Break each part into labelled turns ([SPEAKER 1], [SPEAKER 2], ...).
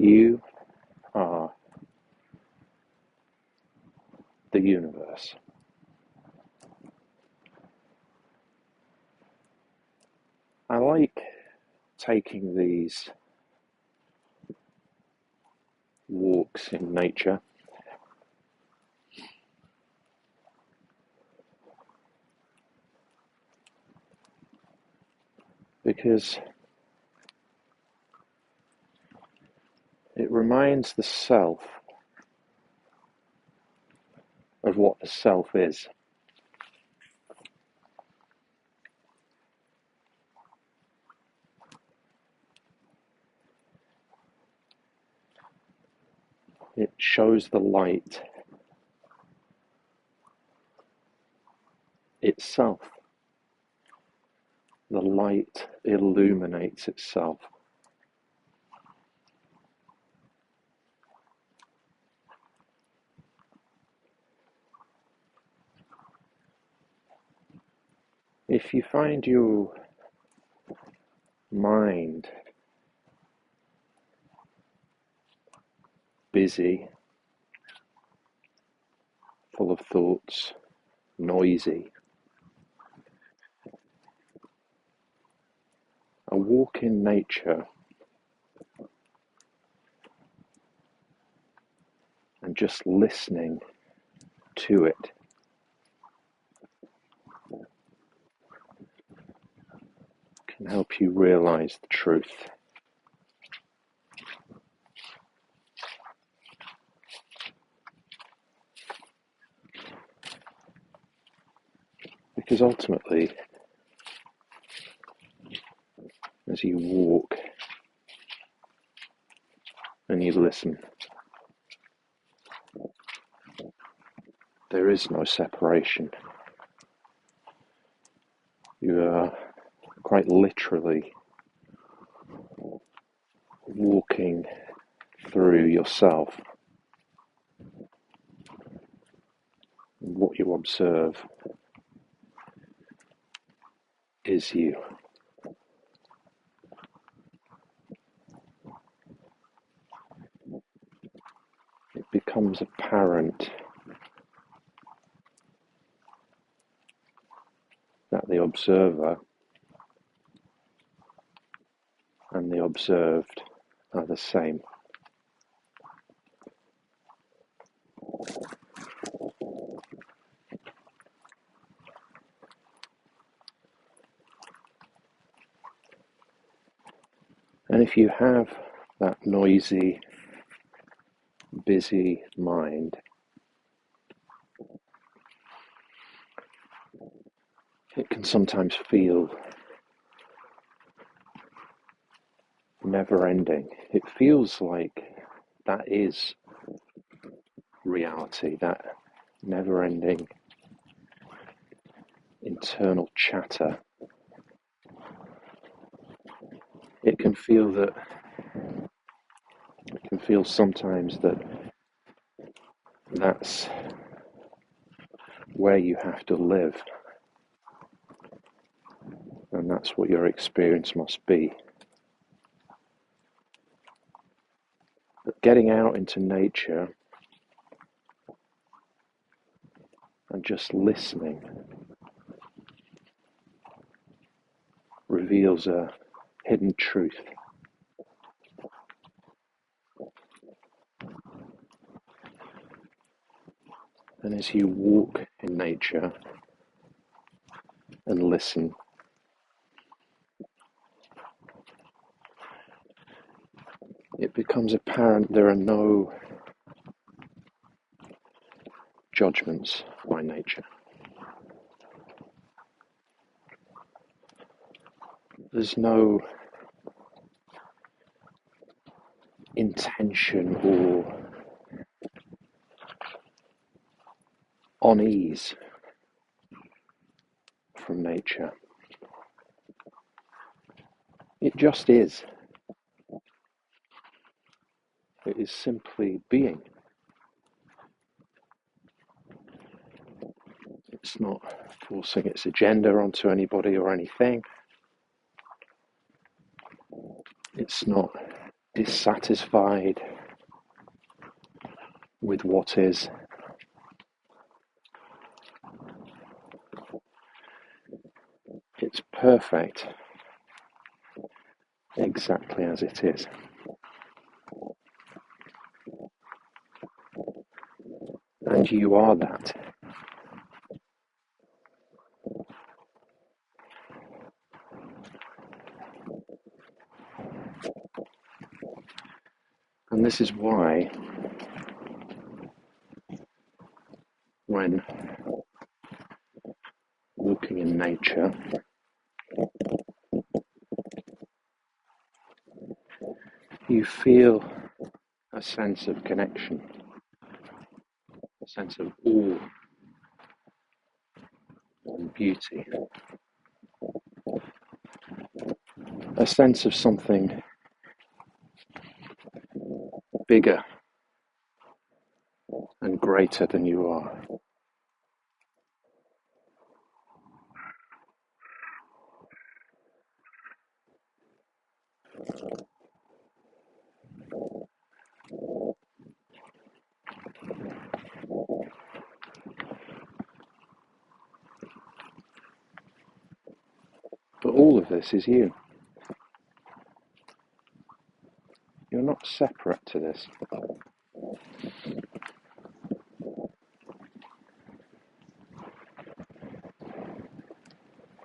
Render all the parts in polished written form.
[SPEAKER 1] You are the universe. I like taking these walks in nature because it reminds the self of what the self is. It shows the light itself. The light illuminates itself. If you find your mind busy, full of thoughts, noisy, a walk in nature and just listening to it can help you realize the truth. Because ultimately, as you walk and you listen, there is no separation. You are quite literally walking through yourself. And what you observe is you. It becomes apparent that the observer and the observed are the same. And if you have that noisy, busy mind, it can sometimes feel never-ending. It feels like that is reality, that never-ending internal chatter. It can feel sometimes that that's where you have to live, and that's what your experience must be. But getting out into nature and just listening reveals a hidden truth. And as you walk in nature and listen, it becomes apparent there are no judgments by nature. There's no intention or unease from nature. It just is. It is simply being. It's not forcing its agenda onto anybody or anything. It's not dissatisfied with what is. It's perfect exactly as it is. And you are that. And this is why, when walking in nature, you feel a sense of connection, a sense of awe and beauty, a sense of something bigger and greater than you are. But all of this is you. You're not separate to this.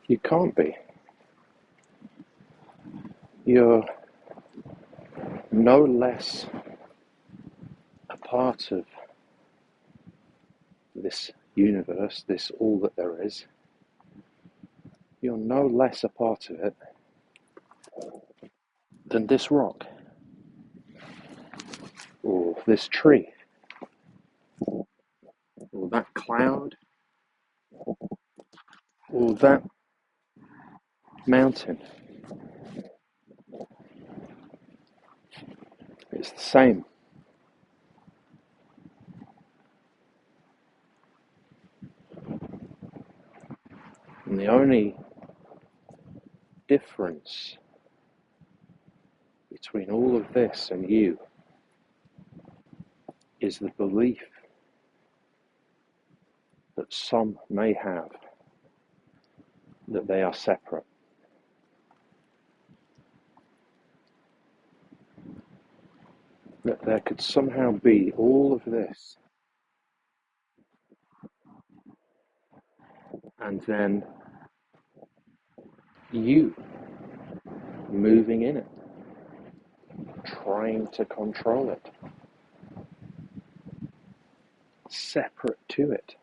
[SPEAKER 1] You can't be. You're no less a part of this universe, this all that there is. You're no less a part of it than this rock, or this tree, or that cloud, or that mountain. It's the same. And the only difference between all of this and you is the belief that some may have that they are separate. That there could somehow be all of this and then you moving in it, trying to control it, separate to it.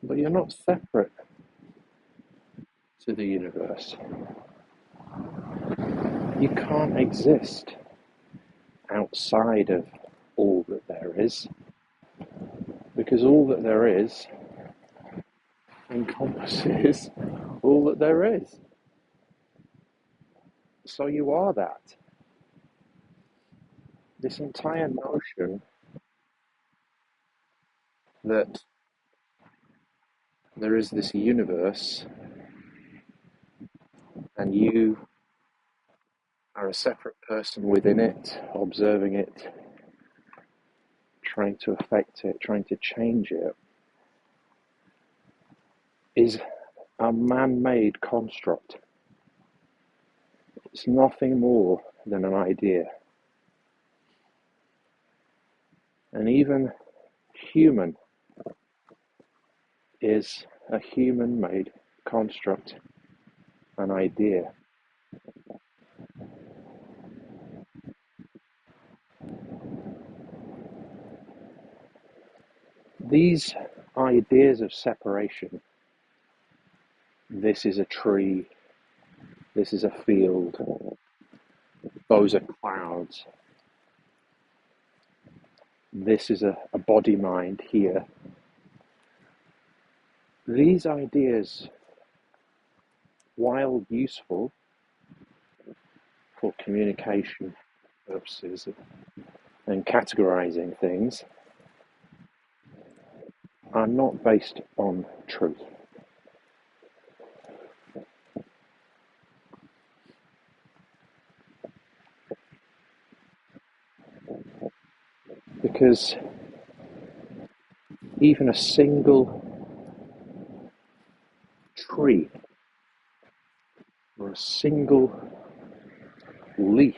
[SPEAKER 1] But you're not separate to the universe. You can't exist outside of all that there is, because all that there is encompasses all that there is. So you are that. This entire notion that there is this universe and you are a separate person within it, observing it, trying to affect it, trying to change it, is a man-made construct. It's nothing more than an idea. And even human is a human-made construct, an idea. These ideas of separation, this is a tree, this is a field, those are clouds, this is a body-mind here. These ideas, while useful for communication purposes and categorizing things, are not based on truth. Because even a single tree or a single leaf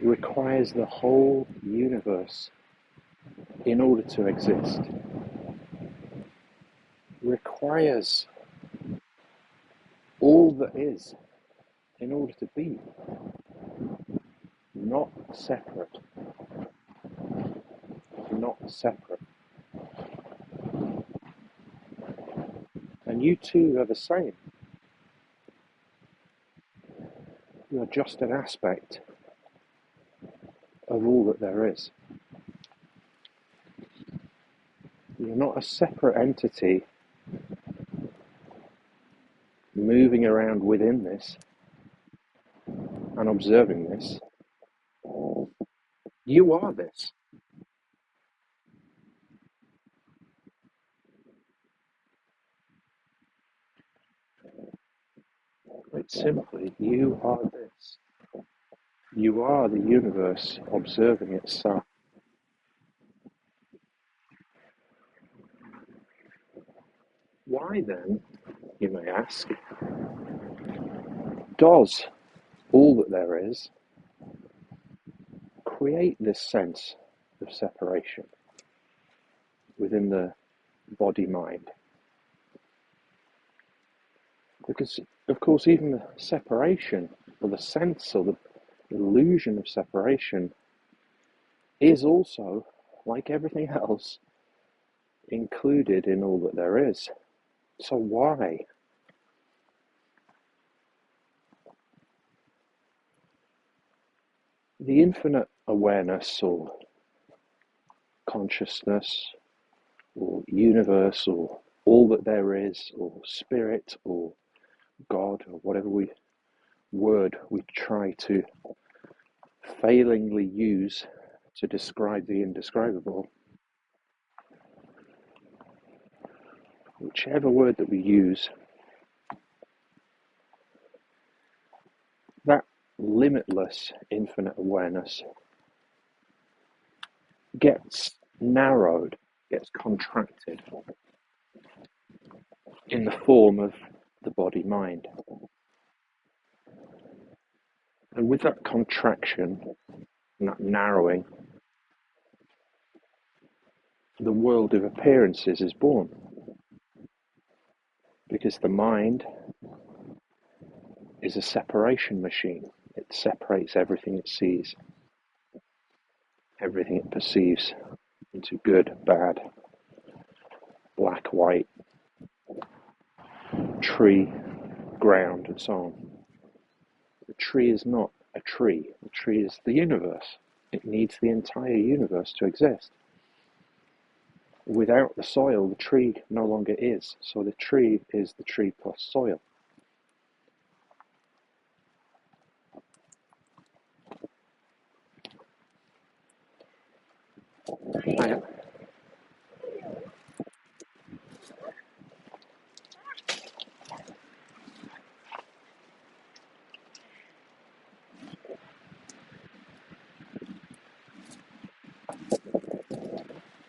[SPEAKER 1] requires the whole universe in order to exist. Requires all that is in order to be. Not separate. Not separate. And you too are the same. You are just an aspect of all that there is. You're not a separate entity moving around within this and observing this. You are this. Quite simply, you are this. You are the universe observing itself. Why then, you may ask, does all that there is create this sense of separation within the body-mind? Because, of course, even the separation, or the sense, or the illusion of separation, is also, like everything else, included in all that there is. So why? The infinite awareness, or consciousness, or universe, or all that there is, or spirit, or God, or whatever word we try to failingly use to describe the indescribable, whichever word that we use, that limitless infinite awareness gets narrowed, gets contracted in the form of the body-mind. And with that contraction and that narrowing, the world of appearances is born. Because the mind is a separation machine. It separates everything it sees, everything it perceives, into good, bad, black, white, tree, ground, and so on. The tree is not a tree. The tree is the universe. It needs the entire universe to exist. Without the soil, the tree no longer is. So the tree is the tree plus soil.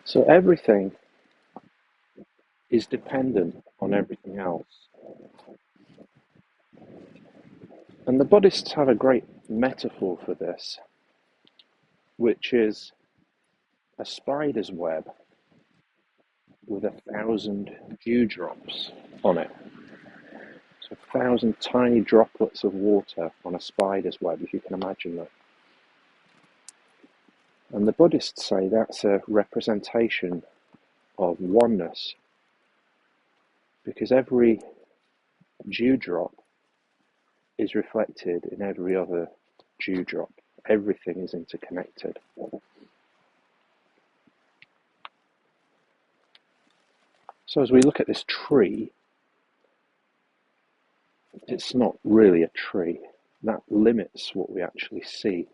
[SPEAKER 1] So everything is dependent on everything else. And the Buddhists have a great metaphor for this, which is a spider's web with 1,000 dewdrops on it. So 1,000 tiny droplets of water on a spider's web, if you can imagine that. And the Buddhists say that's a representation of oneness, because every dewdrop is reflected in every other dewdrop. Everything is interconnected. So as we look at this tree, it's not really a tree. That limits what we actually see.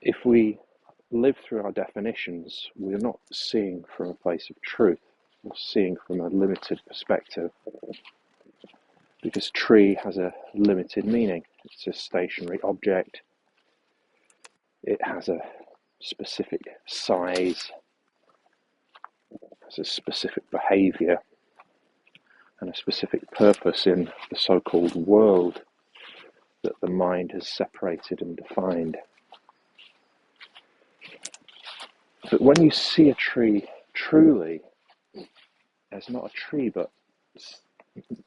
[SPEAKER 1] If we live through our definitions, we're not seeing from a place of truth. We're seeing from a limited perspective, because tree has a limited meaning. It's a stationary object. It has a specific size, has a specific behavior, and a specific purpose in the so-called world that the mind has separated and defined. But when you see a tree truly as not a tree, but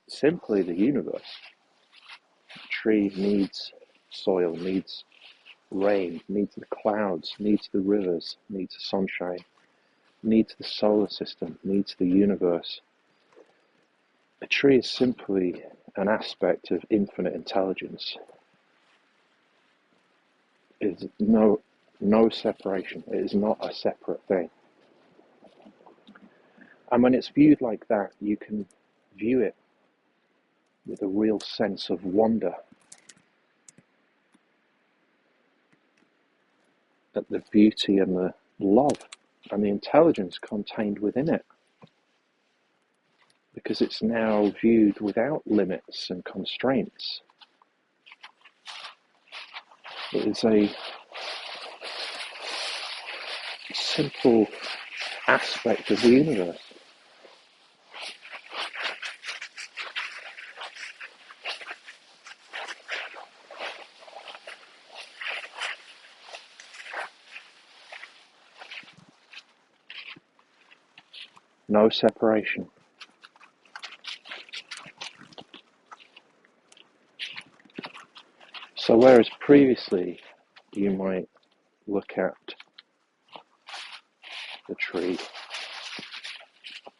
[SPEAKER 1] simply the universe, a tree needs soil, needs rain, needs the clouds, needs the rivers, needs the sunshine, needs the solar system, needs the universe. A tree is simply an aspect of infinite intelligence. It is no separation. It is not a separate thing. And when it's viewed like that, you can view it with a real sense of wonder at the beauty and the love and the intelligence contained within it. Because it's now viewed without limits and constraints. It is a simple aspect of the universe. No separation. So whereas previously you might look at the tree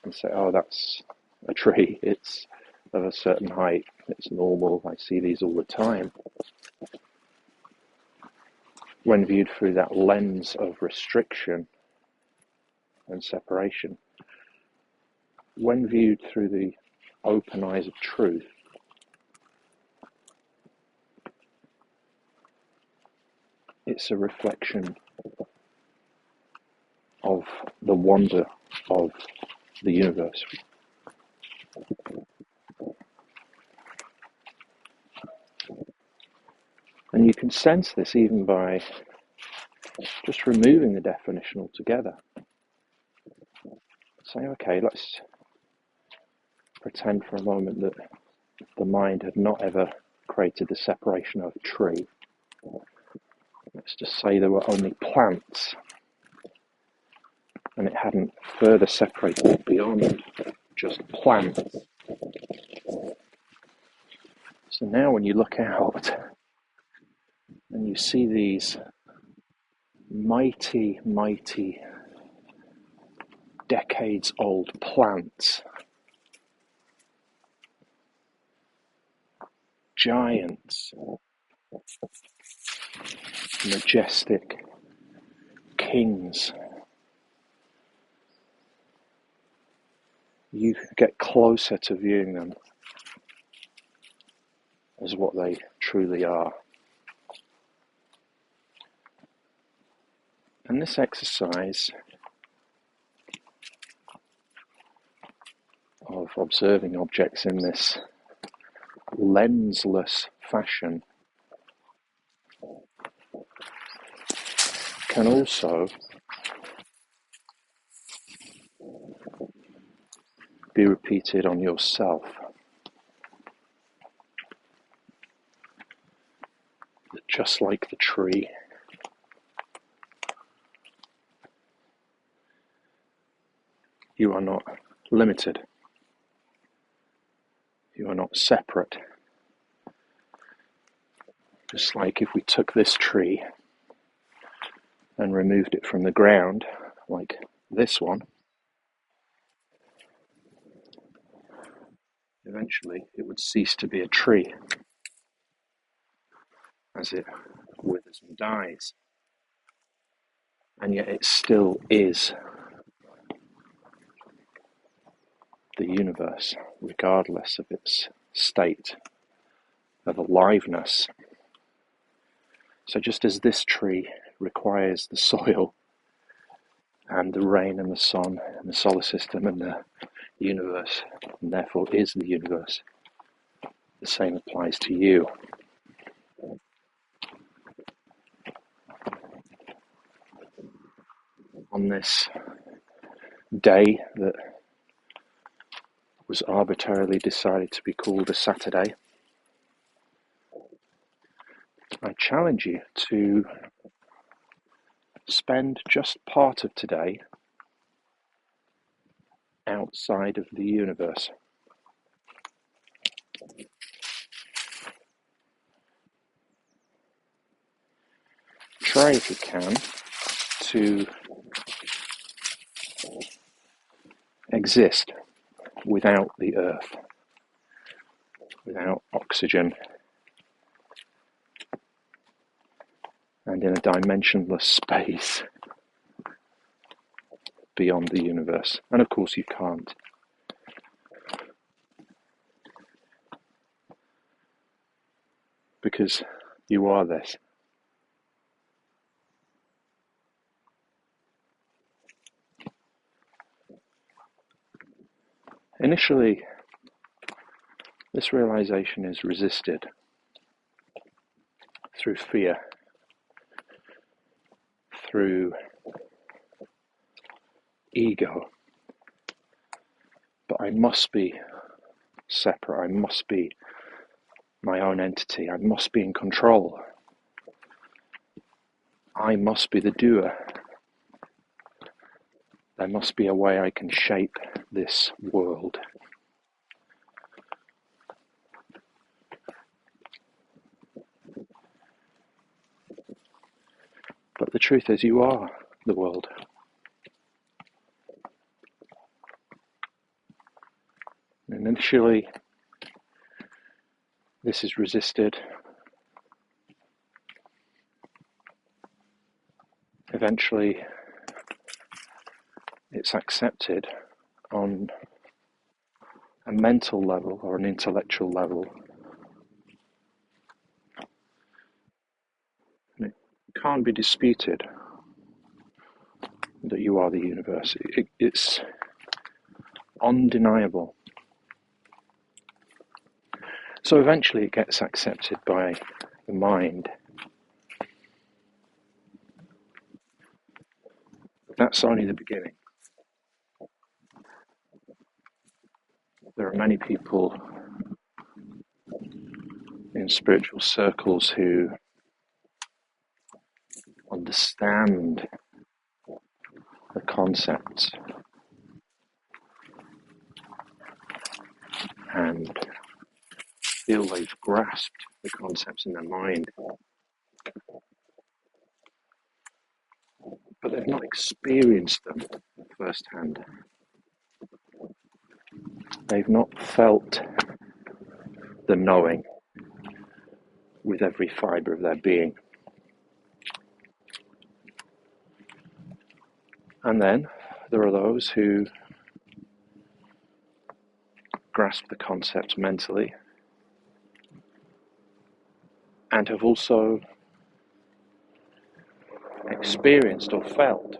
[SPEAKER 1] and say, oh, that's a tree, it's of a certain height, it's normal, I see these all the time. When viewed through that lens of restriction and separation, when viewed through the open eyes of truth, it's a reflection of the wonder of the universe. And you can sense this even by just removing the definition altogether. Saying, okay, let's pretend for a moment that the mind had not ever created the separation of a tree. Let's just say there were only plants, and it hadn't further separated beyond just plants. So now when you look out and you see these mighty, mighty, decades-old plants, giants, majestic kings, you get closer to viewing them as what they truly are. And this exercise of observing objects in this lensless fashion can also be repeated on yourself. That just like the tree, you are not limited. You are not separate. Just like if we took this tree and removed it from the ground, like this one, eventually it would cease to be a tree as it withers and dies. And yet it still is the universe, regardless of its state of aliveness. So just as this tree requires the soil and the rain and the sun and the solar system and the universe, and therefore is the universe, the same applies to you. on this day that was arbitrarily decided to be called a Saturday, I challenge you to spend just part of today outside of the universe. Try, if you can, to exist without the earth, without oxygen, and in a dimensionless space beyond the universe. And of course you can't. Because you are this. Initially, this realization is resisted through fear, through ego. But I must be separate, I must be my own entity, I must be in control. I must be the doer. There must be a way I can shape this world. But the truth is, you are the world. And initially, this is resisted. Eventually, it's accepted on a mental level or an intellectual level. And it can't be disputed that you are the universe. It's undeniable. So eventually it gets accepted by the mind. That's only the beginning. There are many people in spiritual circles who understand the concepts and feel they've grasped the concepts in their mind, but they've not experienced them firsthand. They've not felt the knowing with every fibre of their being. And then there are those who grasp the concepts mentally and have also experienced or felt,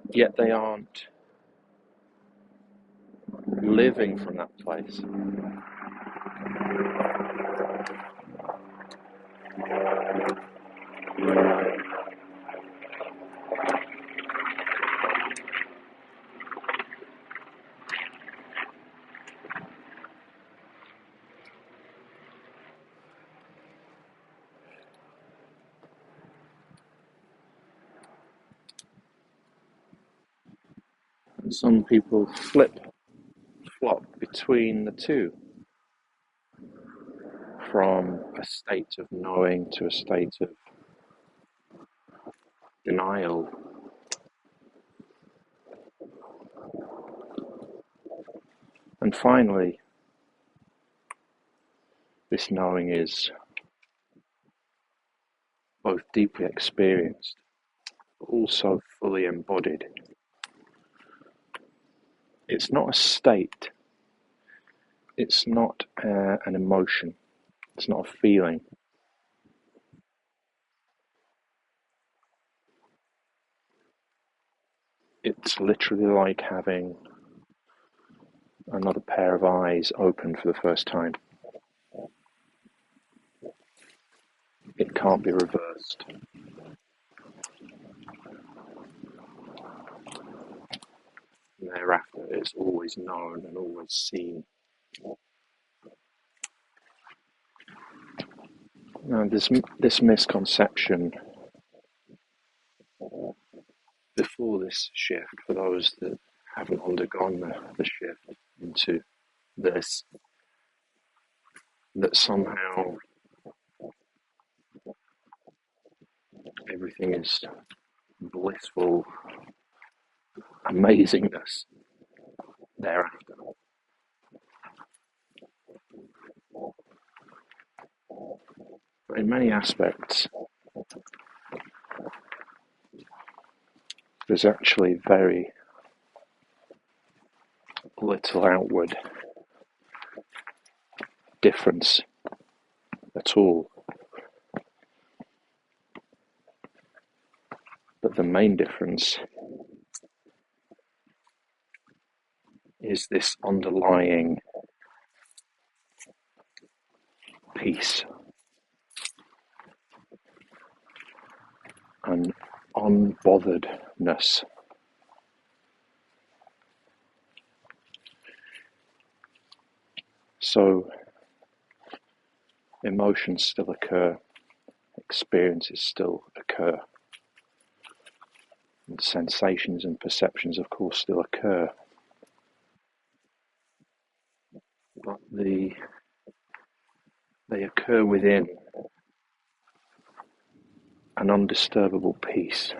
[SPEAKER 1] yet they aren't living from that place. And some people flop between the two, from a state of knowing to a state of denial. And finally, this knowing is both deeply experienced, but also fully embodied. It's not a state. It's not an emotion. It's not a feeling. It's literally like having another pair of eyes open for the first time. It can't be reversed. thereafter it's always known and always seen. Now, this misconception before this shift, for those that haven't undergone the shift into this, that somehow everything is blissful amazingness thereafter. But in many aspects, there's actually very little outward difference at all. But the main difference is this underlying peace and unbotheredness. So emotions still occur, experiences still occur, and sensations and perceptions, of course, still occur. But they occur within an undisturbable peace.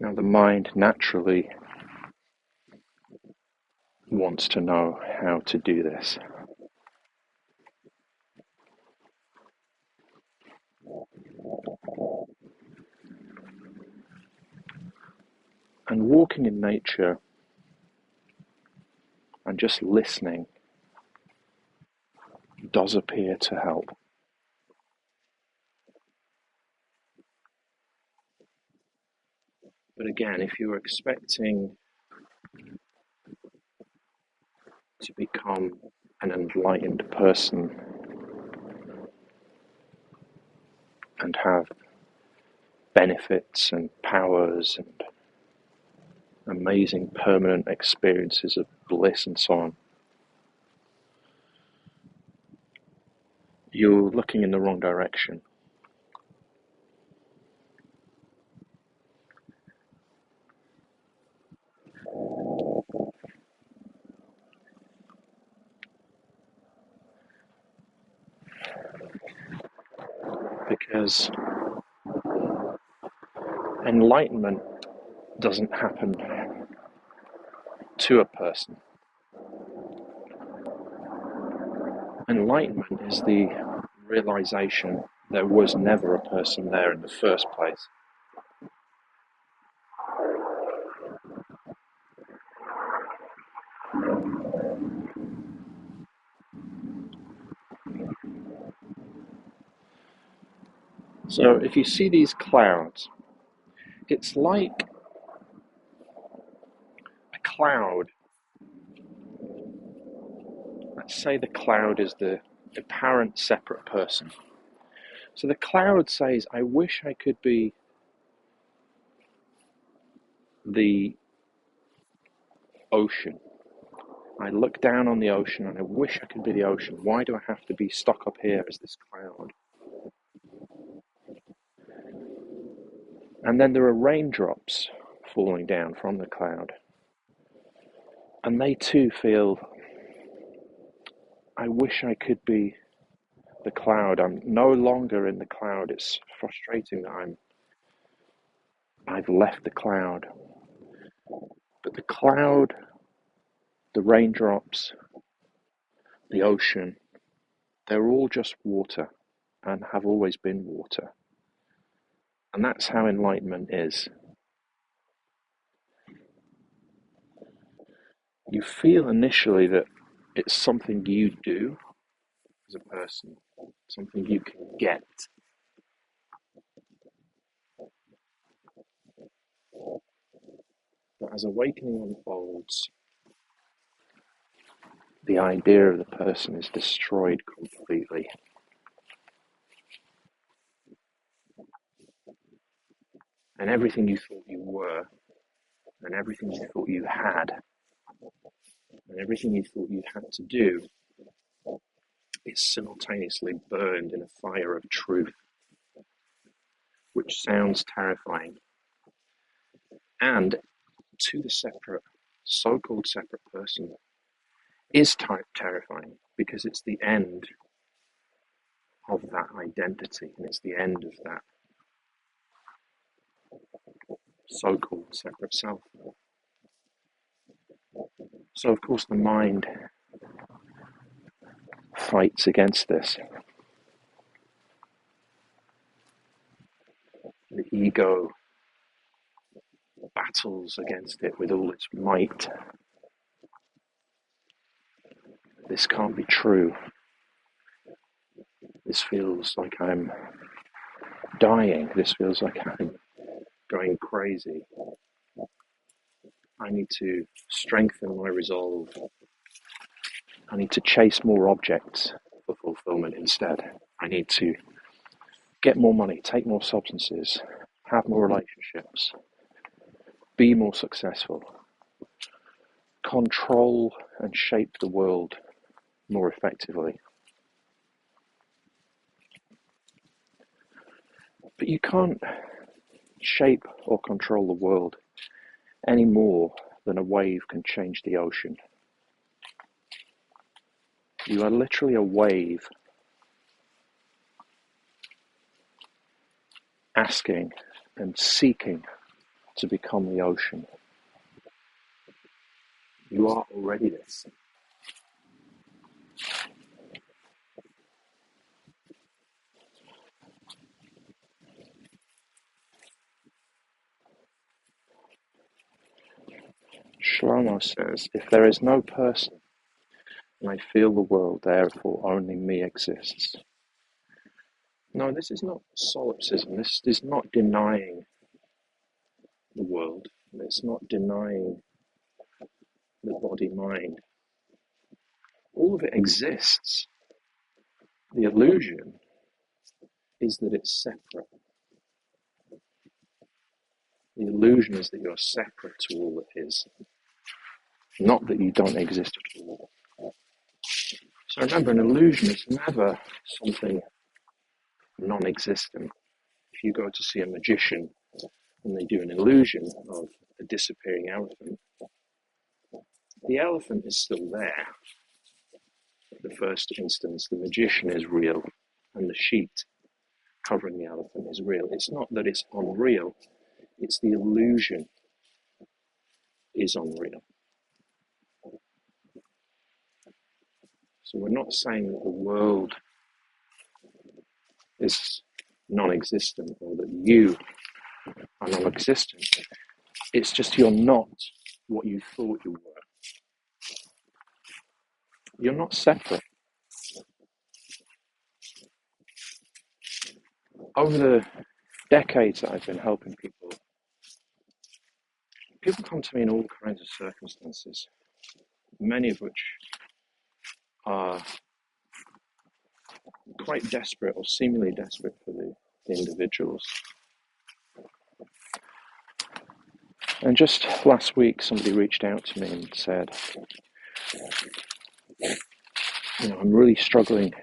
[SPEAKER 1] Now, the mind naturally wants to know how to do this. And walking in nature and just listening does appear to help. But again, if you're expecting to become an enlightened person and have benefits and powers and amazing permanent experiences of bliss and so on, you're looking in the wrong direction. Because enlightenment doesn't happen to a person. Enlightenment is the realization there was never a person there in the first place. So if you see these clouds, it's like a cloud. Let's say the cloud is the apparent separate person. So the cloud says, I wish I could be the ocean. I look down on the ocean and I wish I could be the ocean. Why do I have to be stuck up here as this cloud? And then there are raindrops falling down from the cloud. And they too feel, I wish I could be the cloud. I'm no longer in the cloud. It's frustrating that I've left the cloud. But the cloud, the raindrops, the ocean, they're all just water and have always been water. And that's how enlightenment is. You feel initially that it's something you do as a person, something you can get. But as awakening unfolds, the idea of the person is destroyed completely. And everything you thought you were, and everything you thought you had, and everything you thought you had to do is simultaneously burned in a fire of truth, which sounds terrifying. And to the separate, so-called separate person, is terrifying because it's the end of that identity, and it's the end of that so-called separate self. So of course the mind fights against this. The ego battles against it with all its might. This can't be true. This feels like I'm dying. This feels like I'm going crazy. I need to strengthen my resolve. I need to chase more objects for fulfillment instead. I need to get more money, take more substances, have more relationships, be more successful, control and shape the world more effectively. But you can't shape or control the world any more than a wave can change the ocean. You are literally a wave asking and seeking to become the ocean. You are already this. Shlomo says, if there is no person, and I feel the world, therefore only me exists. No, this is not solipsism. This is not denying the world. It's not denying the body-mind. All of it exists. The illusion is that it's separate. The illusion is that you're separate to all that is, not that you don't exist at all. So remember, an illusion is never something non-existent. If you go to see a magician and they do an illusion of a disappearing elephant, the elephant is still there. At the first instance, the magician is real, and the sheet covering the elephant is real. It's not that it's unreal, it's the illusion is unreal. So we're not saying that the world is non-existent or that you are non-existent. It's just you're not what you thought you were. You're not separate. Over the decades that I've been helping people, people come to me in all kinds of circumstances, many of which are quite desperate or seemingly desperate for the individuals. And just last week, somebody reached out to me and said, I'm really struggling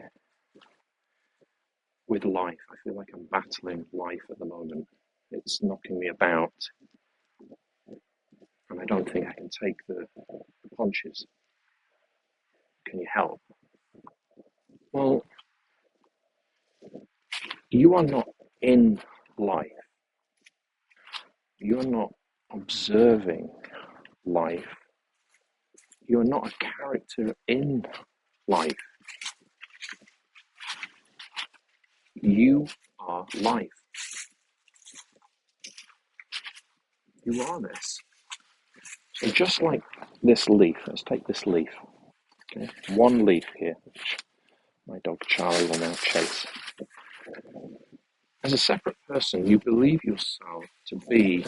[SPEAKER 1] with life. I feel like I'm battling life at the moment. It's knocking me about, and I don't think I can take the punches. Can you help? Well, you are not in life. You are not observing life. You are not a character in life. You are life. You are this. So just like this leaf, let's take this leaf. Okay? One leaf here, which my dog Charlie will now chase. As a separate person, you believe yourself to be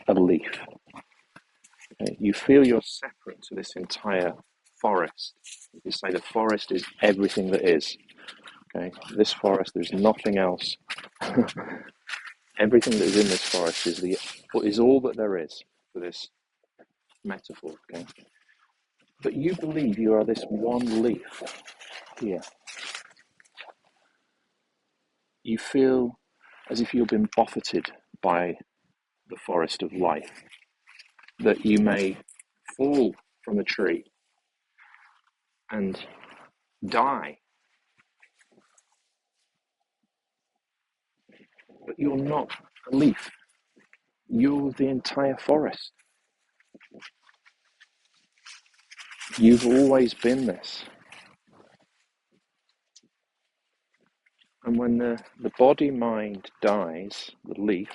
[SPEAKER 1] a leaf. Okay? You feel you're separate to this entire forest. You say the forest is everything that is. Okay? This forest, there's nothing else. Everything that is in this forest is all that there is for this metaphor. Okay? But you believe you are this one leaf here. You feel as if you've been buffeted by the forest of life, that you may fall from a tree and die, but you're not a leaf. You're the entire forest. You've always been this. And when the body-mind dies, the leaf,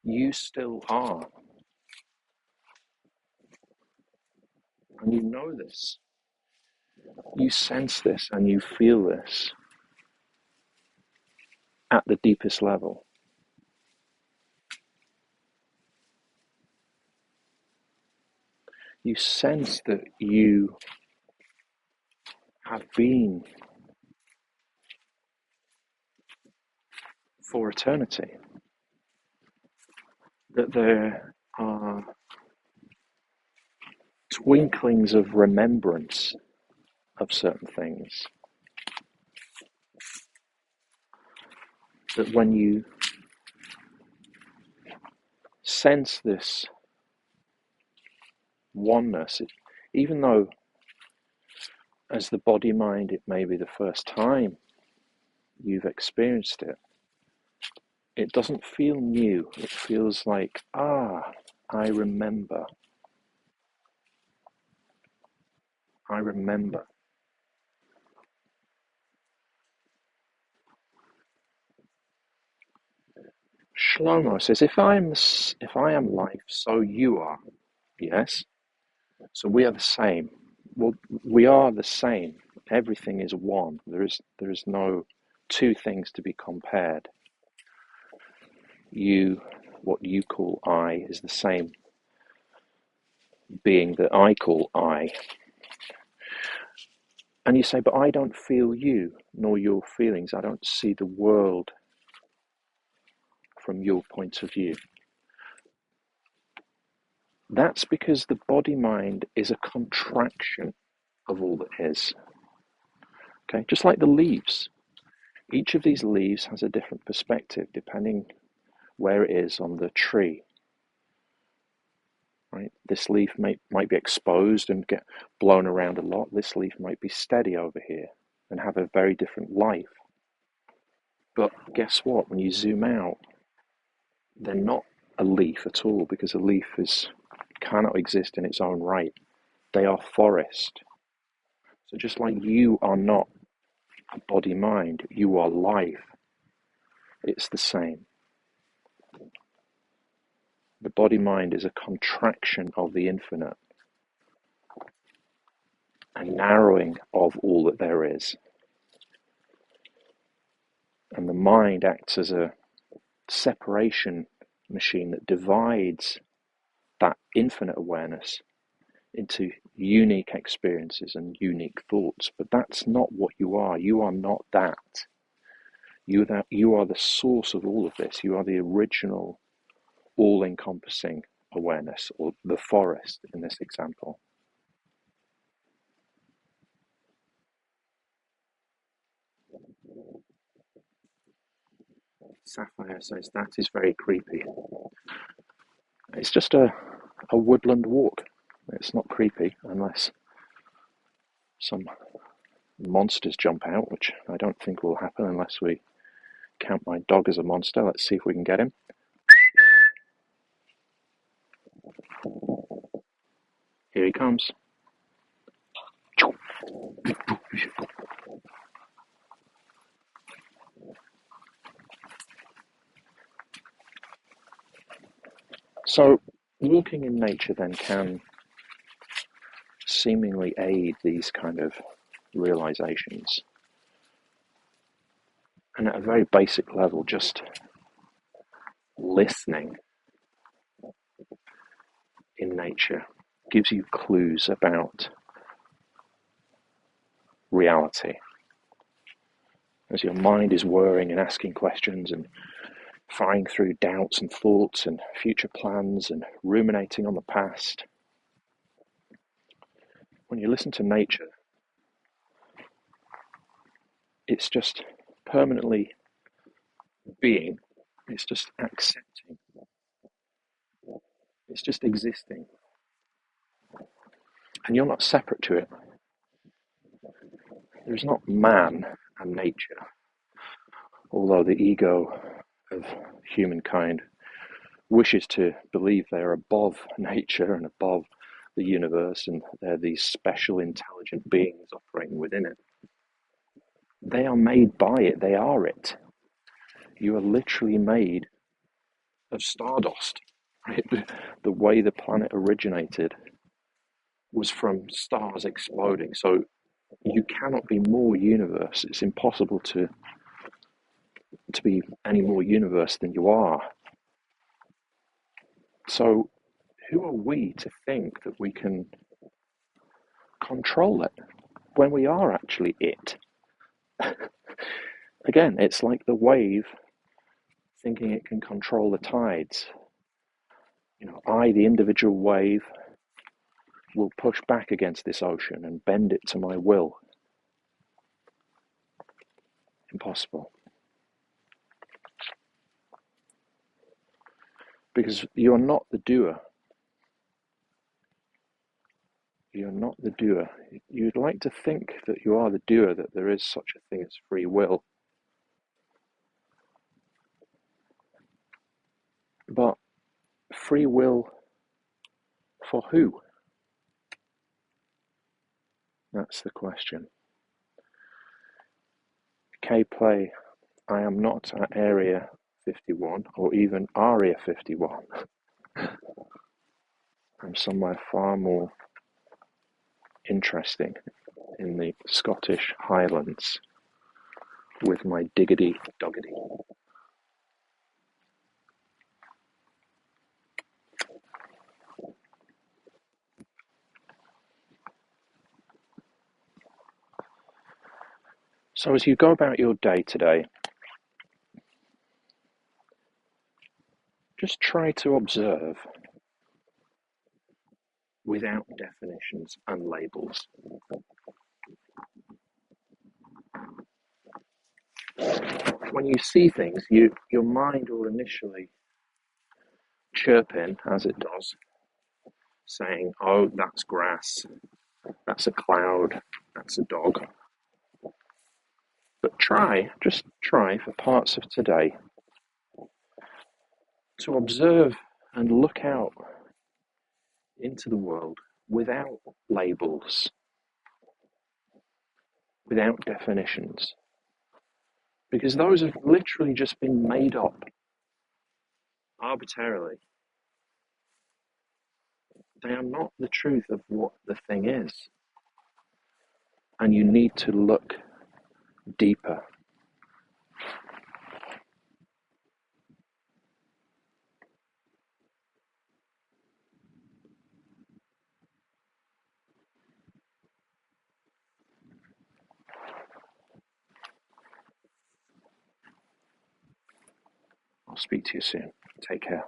[SPEAKER 1] you still are. And you know this. You sense this and you feel this at the deepest level. You sense that you have been for eternity. That there are twinklings of remembrance of certain things. That when you sense this oneness, even though as the body-mind it may be the first time you've experienced it, it doesn't feel new. It feels like, I remember. I remember. Shlomo says, if I am life, so you are. Yes? So we are the same. Well, we are the same. Everything is one. There is no two things to be compared. What you call I, is the same being that I call I. And you say, but I don't feel you, nor your feelings. I don't see the world from your point of view. That's because the body-mind is a contraction of all that is. Okay, just like the leaves. Each of these leaves has a different perspective depending where it is on the tree. Right? This leaf might be exposed and get blown around a lot. This leaf might be steady over here and have a very different life. But guess what? When you zoom out, they're not a leaf at all, because a leaf cannot exist in its own right. They are forest. So just like you are not a body-mind, you are life. It's the same. The body-mind is a contraction of the infinite, a narrowing of all that there is. And the mind acts as a separation machine that divides that infinite awareness into unique experiences and unique thoughts. But that's not what you are. You are not that. You are the source of all of this. You are the original, all-encompassing awareness, or the forest in this example. Sapphire says that is very creepy. It's just a woodland walk. It's not creepy unless some monsters jump out, which I don't think will happen unless we count my dog as a monster. Let's see if we can get him. Here he comes. So walking in nature then can seemingly aid these kind of realizations. And at a very basic level, just listening in nature gives you clues about reality. As your mind is whirring and asking questions and firing through doubts and thoughts and future plans and ruminating on the past, when you listen to nature, it's just permanently being. It's just accepting. It's just existing. And you're not separate to it. There's not man and nature, although the ego of humankind wishes to believe they're above nature and above the universe and they're these special intelligent beings operating within it. They are made by it. They are it. You are literally made of stardust. Right? The way the planet originated was from stars exploding. So you cannot be more universe. It's impossible to be any more universe than you are. So who are we to think that we can control it when we are actually it? Again, it's like the wave thinking it can control the tides. I, the individual wave, will push back against this ocean and bend it to my will. Impossible. Because you're not the doer. You're not the doer. You'd like to think that you are the doer, that there is such a thing as free will. But free will for who? That's the question. K-Play, I am not at Area 51 or even Aria 51. I'm somewhere far more interesting in the Scottish Highlands with my diggity doggity. So as you go about your day today, just try to observe without definitions and labels. When you see things, your mind will initially chirp in, as it does, saying, oh, that's grass, that's a cloud, that's a dog. But just try for parts of today to observe and look out into the world without labels, without definitions. Because those have literally just been made up arbitrarily. They are not the truth of what the thing is. And you need to look deeper. I'll speak to you soon. Take care.